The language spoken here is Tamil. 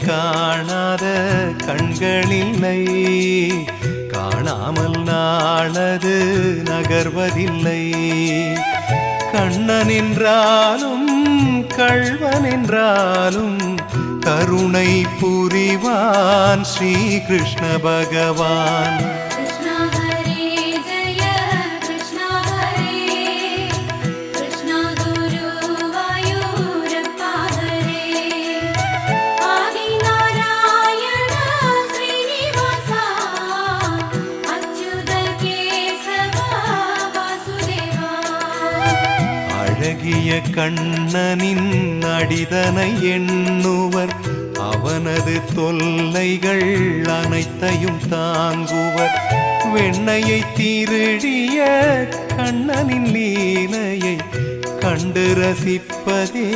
காணாத கண்களில்லை, காணாமல் நாளது நகர்வதில்லை. கண்ணன் என்றாலும் கள்வன் என்றாலும் கருணை புரிவான் ஸ்ரீ கிருஷ்ண பகவான். அழகிய கண்ணனின் அடிதனை எண்ணுவர், அவனது தொல்லைகள் அனைத்தையும் தாங்குவர். வெண்ணையை திருடிய கண்ணனின் லீலையை கண்டு ரசிப்பதே